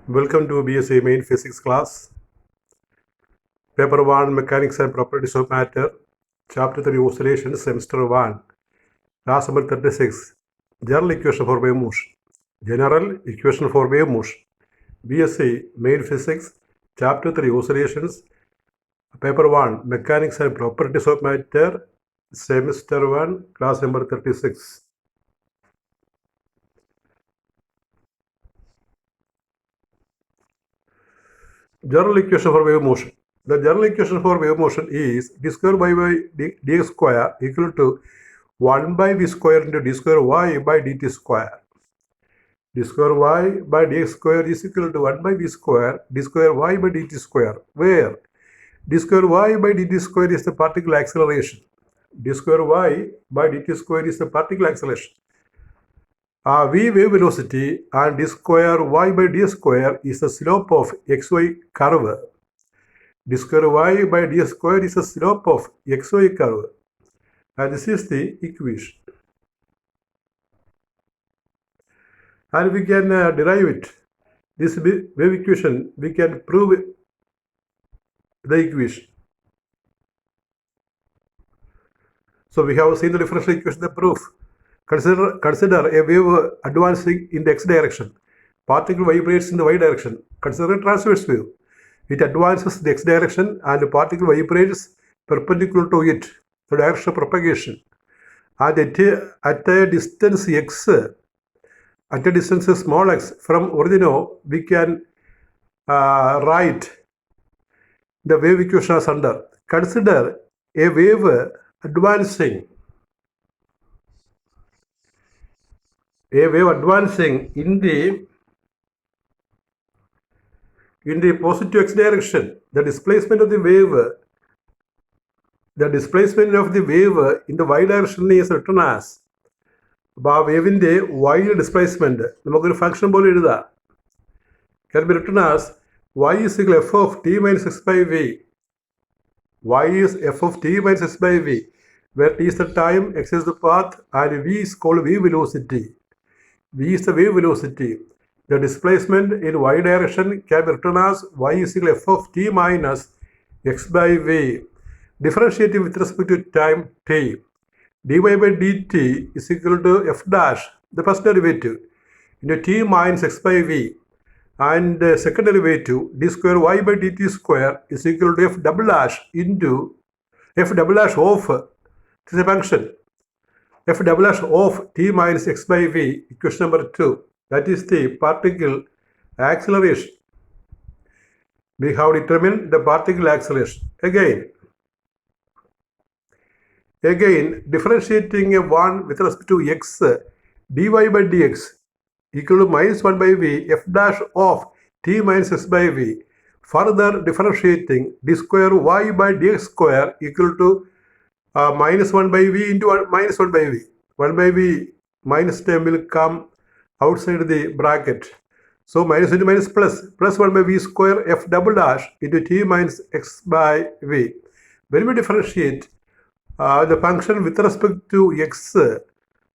Welcome to BSc Main Physics class. Paper 1 Mechanics and Properties of Matter. Chapter 3 Oscillations, Semester 1. Class number 36. General Equation for Wave Motion. General Equation for Wave Motion. BSc Main Physics. Chapter 3 Oscillations. Paper 1 Mechanics and Properties of Matter. Semester 1. Class number 36. General equation for wave motion. The general equation for wave motion is d square y by dx square equal to 1 by v square into d square y by dt square. D square y by dx square is equal to 1 by v square d square y by dt square, where d square y by dt square is the particle acceleration. D square y by dt square is the particle acceleration. V wave velocity and d square y by d square is the slope of xy curve. D square y by d square is the slope of xy curve. And this is the equation. And we can derive it. This wave equation, we can prove the equation. So we have seen the differential equation, the proof. Consider a wave advancing in the x direction. Particle vibrates in the y direction. Consider a transverse wave. It advances in the x direction and the particle vibrates perpendicular to it, the direction of propagation. And at a distance x, at a distance small x from origin, we can write the wave equation as under. Consider a wave advancing in the positive x direction. The displacement of the wave in the y direction is written as wave in the y displacement. We function can be written as y is equal to f of t minus x by v. Y is f of t minus x by v, where t is the time, x is the path, and v is called wave velocity. V is the wave velocity. The displacement in y direction can be written as y is equal to f of t minus x by v. Differentiating with respect to time t. dy by dt is equal to f dash, the first derivative, into t minus x by v. And the second derivative, d square y by dt square is equal to f double dash into f double dash of, this is a function, f double dash of t minus x by v, equation number 2. That is the particle acceleration. We have determined the particle acceleration. Again, differentiating a 1 with respect to x, dy by dx equal to minus 1 by v, f dash of t minus x by v. Further differentiating d square y by dx square equal to minus 1 by v into minus 1 by v. 1 by v minus term will come outside the bracket. So minus into minus plus 1 by v square f double dash into t minus x by v. When we differentiate the function with respect to x,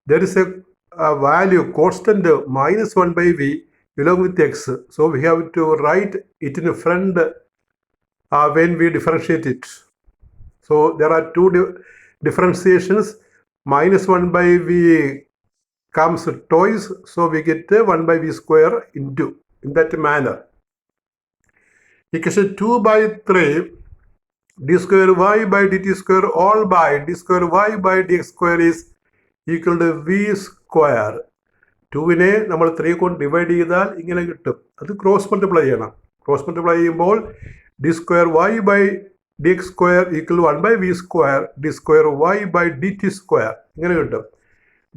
there is a value constant minus 1 by v along with x. So we have to write it in front when we differentiate it. So there are two differentiations. Minus 1 by v comes twice, so we get 1 by v square into, in that manner. Equation 2 by 3, d square y by dt square all by d square y by dx square is equal to v square. 2-നെ നമ്മൾ 3 കൊണ്ട് divide ചെയ്താൽ ഇങ്ങനെ കിട്ടും. അത് cross multiply ചെയ്യണം. Cross multiply ചെയ്യുമ്പോൾ d square y by dx square equal to 1 by v square d square y by dt square. ഇങ്ങനെ കിട്ടും.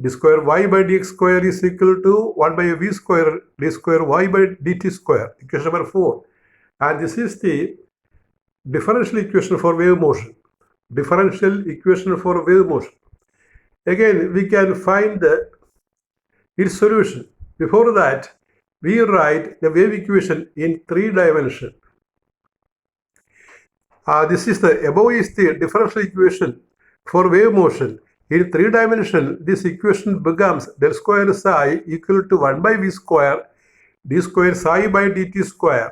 d square y by dx square is equal to 1 by v square d square y by dt square. Equation number 4. And this is the differential equation for wave motion. Differential equation for wave motion. Again, we can find its solution. Before that, we write the wave equation in 3 dimensions. This is the above is the differential equation for wave motion. In 3 dimensions, this equation becomes del square psi equal to 1 by v square d square psi by dt square.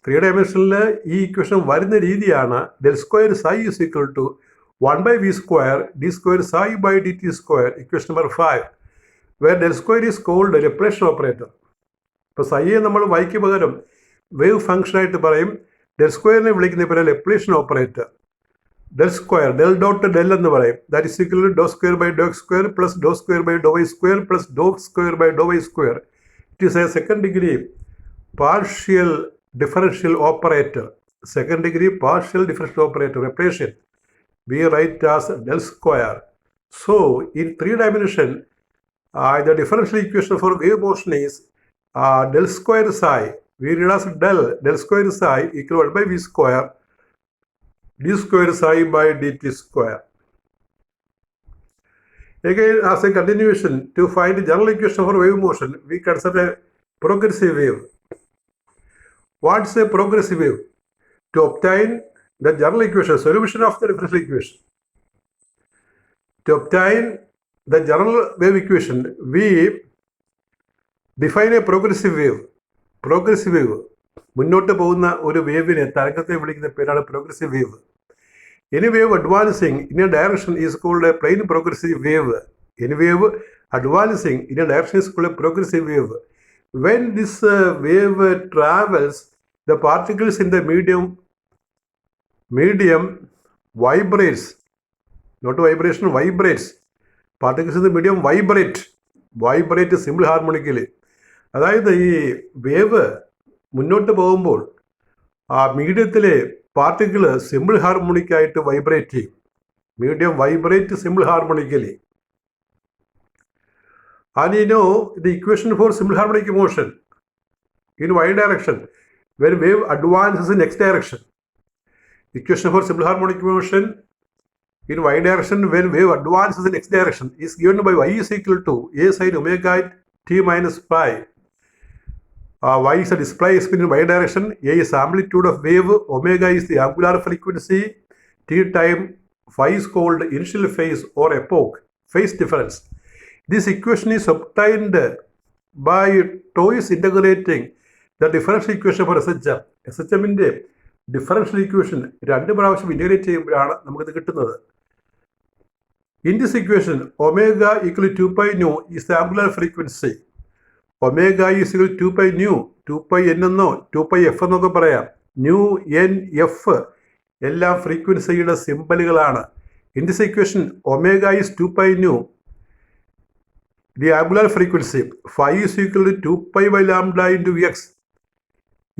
3 dimensional ഈ equation വരുന്ന രീതിയാണ് del square psi is equal to 1 by v square d square psi by dt square, equation number 5, where del square is called a Laplacian operator. ഇപ്പോൾ സൈയെ നമ്മൾ വൈക്ക് പകരം wave function ആയിട്ട് പറയും. del സ്ക്വയറിനെ വിളിക്കുന്ന പേര് Laplacian operator. del square del dot del എന്ന് പറയും. That is equal to do square by do X square plus do square by do Y square plus do square by do Y square. It is a second degree partial differential operator, second degree partial differential operator, Laplacian, we write as del square. So in 3 dimension, the differential equation for wave motion is del square psi, we read as del square psi equal to 1 by v square d square psi by dt square. Again, as a continuation, to find the general equation for wave motion, we consider a progressive wave. What's a progressive wave? To obtain the general equation, solution of the differential equation. To obtain the general wave equation, we define a progressive wave. Progressive wave. മുന്നോട്ട് പോകുന്ന ഒരു വേവിനെ തരംഗത്തെ വിളിക്കുന്ന പേരാണ് progressive wave. Any wave advancing in a direction is called a plane progressive wave. Any wave advancing in a direction is called a progressive wave. When this wave travels, the particles in the medium vibrates, not vibration, vibrates. Particles in the medium vibrate simple harmonically. അതായത് ഈ wave മുന്നോട്ട് പോകുമ്പോൾ ആ മീഡിയത്തിലെ particle simple harmonic ആയിട്ട് vibrate ചെയ്യും. Medium vibrate simple ഹാർമോണിക്കലി. And you know the equation for simple harmonic motion in y direction, when wave advances in x direction. Equation for simple harmonic motion in y direction when wave advances in x direction is given by y is equal to a sin omega t minus pi. Y is a displacement in y direction, a is amplitude of wave, omega is the angular frequency, t time, phi is called initial phase or epoch, phase difference. This equation is obtained by twice integrating the differential equation for SHM. SHM-ന്റെ differential equation 2 പ്രാവശ്യം integrate ചെയ്യുമ്പോഴാണ് നമുക്കിത് കിട്ടുന്നത്. In this equation, omega equal to 2 pi nu is the angular frequency. Omega is equal to 2 pi nu, 2 pi n എന്നോ 2 pi f എന്നൊക്കെ പറയാം. nu, n, f എല്ലാം ഫ്രീക്വൻസിയുടെ സിമ്പലുകളാണ്. In this equation, omega is 2 pi nu. The angular frequency phi is equal to 2 pi by lambda into x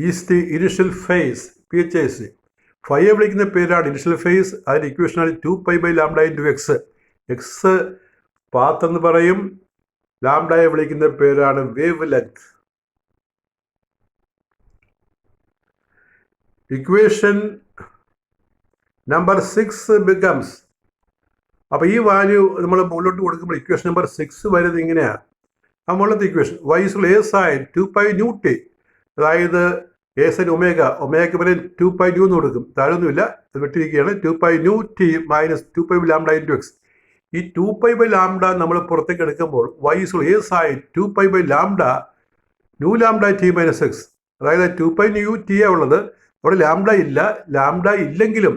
is the initial phase, PHAC. Phi വിളിക്കുന്ന പേരാണ് initial face. അതിൻ്റെ ഇക്വേഷനാണ് 2 pi by lambda into x. x path എന്ന് പറയും. ലാംഡയെ വിളിക്കുന്ന പേരാണ് wave length. Equation number 6 becomes, അപ്പോൾ ഈ value നമ്മൾ മുകളിലോട്ട് കൊടുക്കുമ്പോൾ ഇക്വേഷൻ നമ്പർ 6 വരുന്നത് ഇങ്ങനെയാണ്. ആ മുകളിലത്തെ equation y is a sin 2 pi nu t, അതായത് a sin ഒമേഗയ്ക്ക് പകരം 2 pi nu എന്ന് കൊടുക്കും. താഴൊന്നുമില്ല, അത് വിട്ടിരിക്കുകയാണ്. 2 pi nu t minus 2 pi lambda into x. ഈ 2 pi by lambda നമ്മൾ പുറത്തേക്ക് എടുക്കുമ്പോൾ y is a sin 2 pi by lambda nu lambda t minus x, അതായത് 2 pi nu t ആ ഉള്ളത്. അവിടെ ലാംഡ ഇല്ല. ലാംഡ ഇല്ലെങ്കിലും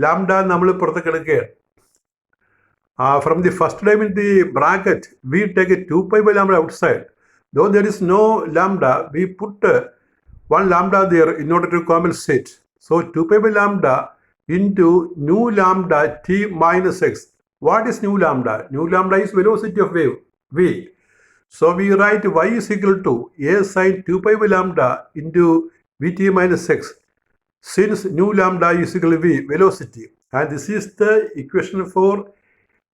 ലാംഡ നമ്മൾ പുറത്തേക്ക് എടുക്കുകയാണ്. From the first time in the bracket, we take a 2 pi by lambda outside. Though there is no lambda, we put one lambda there in order to compensate. So 2 pi by lambda into nu lambda t minus x. What is nu lambda? Nu lambda is velocity of wave, v. So we write y is equal to a sin 2 pi by lambda into vt minus x. Since nu lambda is equal to v, velocity. And this is the equation for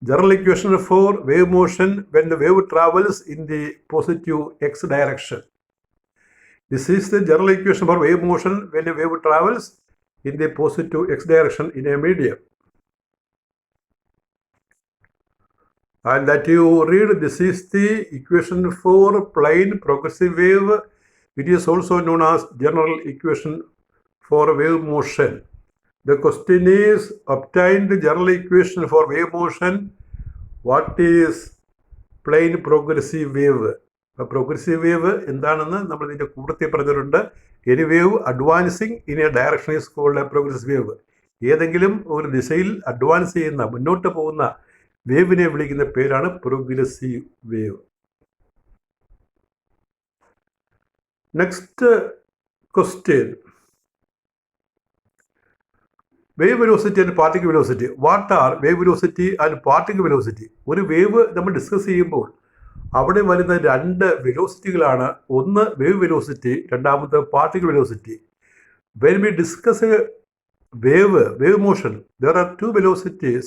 general equation for wave motion when the wave travels in the positive x direction. This is the general equation for wave motion when a wave travels in the positive x direction in a medium. And that you read, this is the equation for plane progressive wave. It is also known as general equation for wave motion. The question is, obtain the general equation for wave motion. What is plane progressive wave? Progressive wave എന്താണെന്ന് നമ്മൾ ഇതിൻ്റെ കൂട്ടത്തിൽ പറഞ്ഞിട്ടുണ്ട്. Any wave advancing in a direction is called a progressive wave. ഏതെങ്കിലും ഒരു ദിശയിൽ advance ചെയ്യുന്ന, മുന്നോട്ട് പോകുന്ന വേവിനെ വിളിക്കുന്ന പേരാണ് progressive wave. Next question, wave velocity and particle velocity. What are wave velocity and particle velocity? ഒരു വേവ് നമ്മൾ ഡിസ്കസ് ചെയ്യുമ്പോൾ അവിടെ വരുന്ന രണ്ട് വെലോസിറ്റികളാണ്. ഒന്ന് വേവ് വെലോസിറ്റി, രണ്ടാമത്തെ particle velocity. When we discuss wave motion, there are two velocities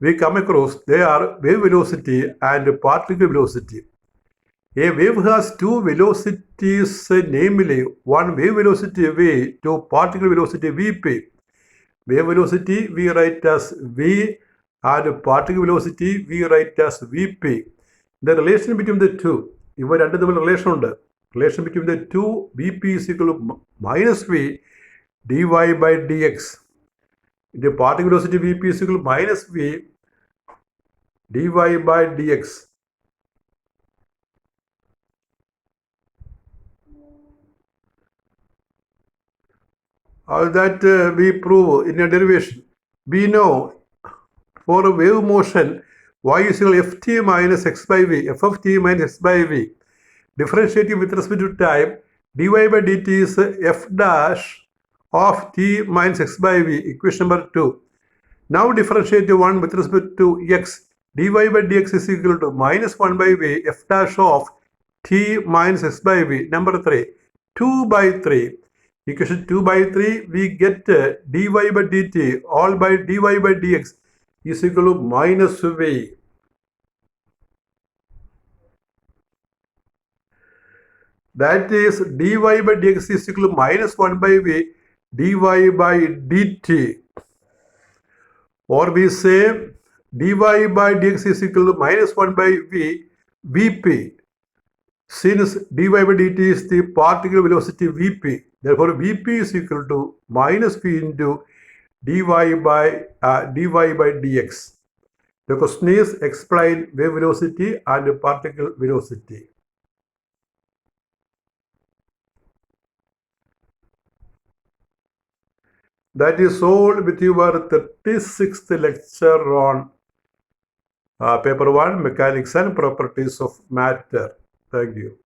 we come across. They are wave velocity and particle velocity. A wave has two velocities, namely one wave velocity v to particle velocity vp. Wave velocity we write as v and particle velocity we write as vp. The relation between the two, ഇവ രണ്ട് തമ്മിൽ relation ഉണ്ട്. Relation between the two, vp is equal to minus v dy by dx. The particle velocity vp is equal to minus v dy by dx. All that we prove in a derivation. We know for a wave motion y is equal to ft minus x by v, f of t minus x by v. Differentiating with respect to time, dy by dt is f dash of t minus x by v, equation number 2. Now differentiate 1 with respect to x. dy by dx is equal to minus 1 by v f dash of t minus x by v. Number 3, 2 by 3. Equation 2 by 3, we get dy by dt all by dy by dx is equal to minus v. That is dy by dx is equal to minus 1 by v dy by dt. Or we say dy by dx is equal to minus 1 by v vp. Since dy by dt is the particle velocity vp, therefore vp is equal to minus v into dy by dx. The question is explain wave velocity and particle velocity. That is all with your 36th lecture on paper 1, mechanics and properties of matter. Thank you.